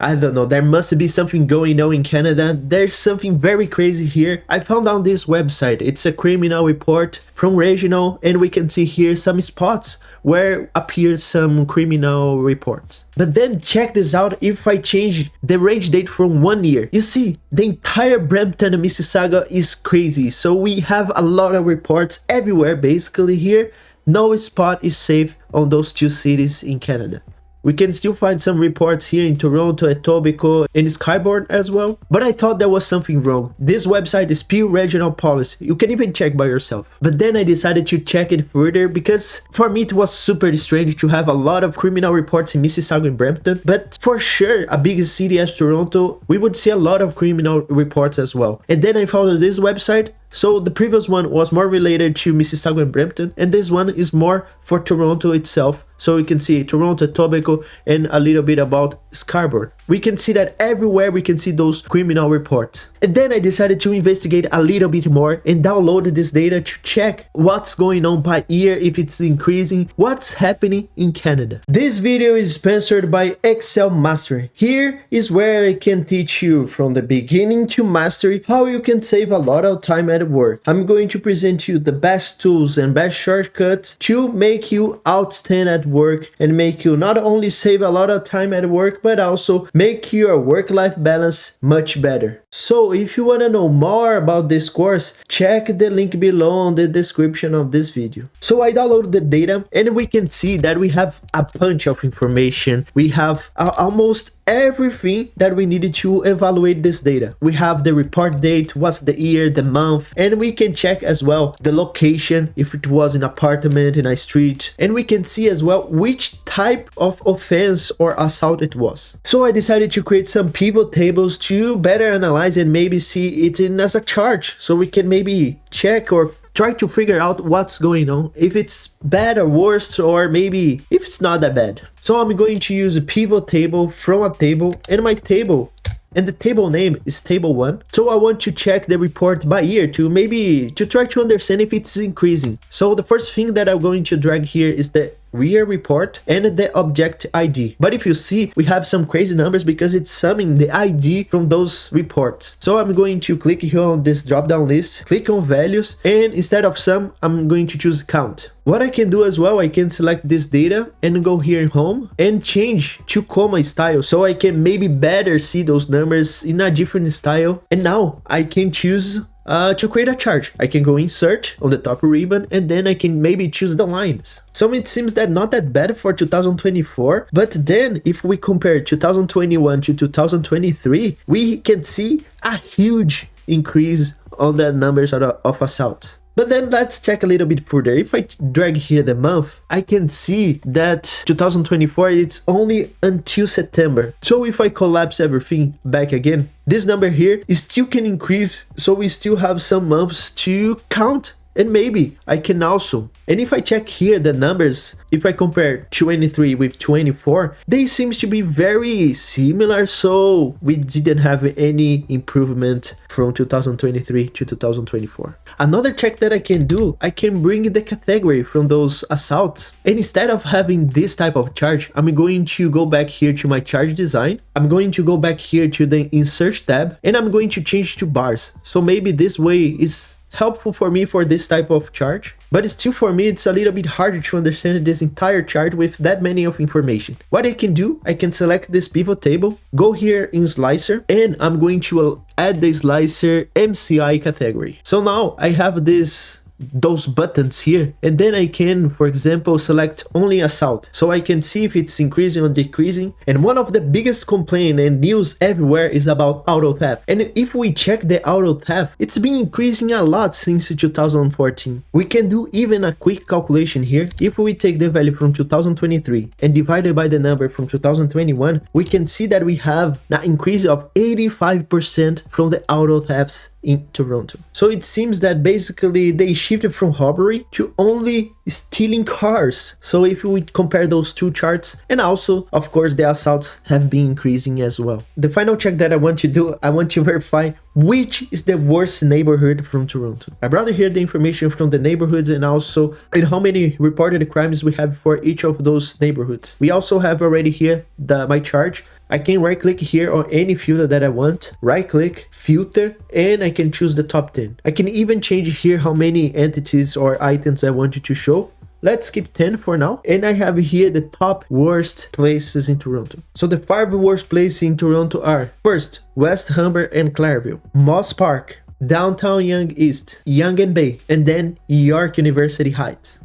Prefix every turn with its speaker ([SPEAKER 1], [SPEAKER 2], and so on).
[SPEAKER 1] I don't know, there must be something going on in Canada. There's something very crazy here. I found on this website, it's a criminal report from regional, and we can see here some spots where appear some criminal reports. But then check this out, if I change the range date from 1 year, you see the entire Brampton and Mississauga is crazy. So we have a lot of reports everywhere basically here. No spot is safe on those two cities in Canada. We can still find some reports here in Toronto, Etobicoke, and Skyborn as well. But I thought there was something wrong. This website is pure regional policy. You can even check by yourself. But then I decided to check it further because for me it was super strange to have a lot of criminal reports in Mississauga and Brampton. But for sure, a big city as Toronto, we would see a lot of criminal reports as well. And then I found this website. So the previous one was more related to Mississauga and Brampton, and this one is more for Toronto itself. So we can see Toronto, Etobicoke, and a little bit about Scarborough. We can see that everywhere we can see those criminal reports. And then I decided to investigate a little bit more and downloaded this data to check what's going on by year, if it's increasing, what's happening in Canada. This video is sponsored by Excel Mastery. Here is where I can teach you from the beginning to mastery how you can save a lot of time at work. I'm going to present you the best tools and best shortcuts to make you outstanding at work and make you not only save a lot of time at work, but also make your work-life balance much better. So if you want to know more about this course, check the link below in the description of this video. So I downloaded the data and we can see that we have a bunch of information. We have almost everything that we needed to evaluate this data. We have the report date, what's the year, the month, and we can check as well the location, if it was an apartment, in a street, and we can see as well which type of offense or assault it was. So I decided to create some pivot tables to better analyze and maybe see it in as a chart, so we can maybe check or try to figure out what's going on, if it's bad or worse, or maybe if it's not that bad. So I'm going to use a pivot table from a table, and my table, and the table name is table 1. So I want to check the report by year to maybe to try to understand if it's increasing. So the first thing that I'm going to drag here is the year report and the object ID. But if you see, we have some crazy numbers because it's summing the ID from those reports. So I'm going to click here on this drop down list, click on values, and instead of sum, I'm going to choose count. What I can do as well, I can select this data and go here in home and change to comma style, so I can maybe better see those numbers in a different style. And now I can choose to create a chart. I can go insert on the top ribbon, and then I can maybe choose the lines. So it seems that not that bad for 2024, but then if we compare 2021 to 2023, we can see a huge increase on the numbers of assaults. But then let's check a little bit further. If I drag here the month, I can see that 2024, it's only until September. So if I collapse everything back again, this number here is still can increase. So we still have some months to count. And maybe I can also, and if I check here the numbers, if I compare 23 with 24, they seem to be very similar, so we didn't have any improvement from 2023 to 2024. Another check that I can do, I can bring the category from those assaults, and instead of having this type of chart, I'm going to go back here to my chart design, I'm going to go back here to the insert tab, and I'm going to change to bars. So maybe this way is helpful for me for this type of chart, but still for me it's a little bit harder to understand this entire chart with that many of information. What I can do, I can select this pivot table, go here in slicer, and I'm going to add the slicer MCI category. So now I have those buttons here, and then I can, for example, select only assault, so I can see if it's increasing or decreasing. And one of the biggest complaints and news everywhere is about auto theft, and if we check the auto theft, it's been increasing a lot since 2014. We can do even a quick calculation here. If we take the value from 2023 and divide it by the number from 2021, we can see that we have an increase of 85% from the auto thefts in Toronto. So it seems that basically they shifted from robbery to only stealing cars. So if we compare those two charts, and also of course the assaults have been increasing as well. The final check that I want to do, I want to verify which is the worst neighborhood from Toronto. I brought here the information from the neighborhoods and also in how many reported crimes we have for each of those neighborhoods. We also have already here my chart I can right click here on any filter that I want, right click, filter, and I can choose the top 10. I can even change here how many entities or items I want you to show. Let's keep 10 for now. And I have here the top worst places in Toronto. So the 5 worst places in Toronto are: first, West Humber and Clareville, Moss Park, Downtown Yonge East, Yonge and Bay, and then York University Heights.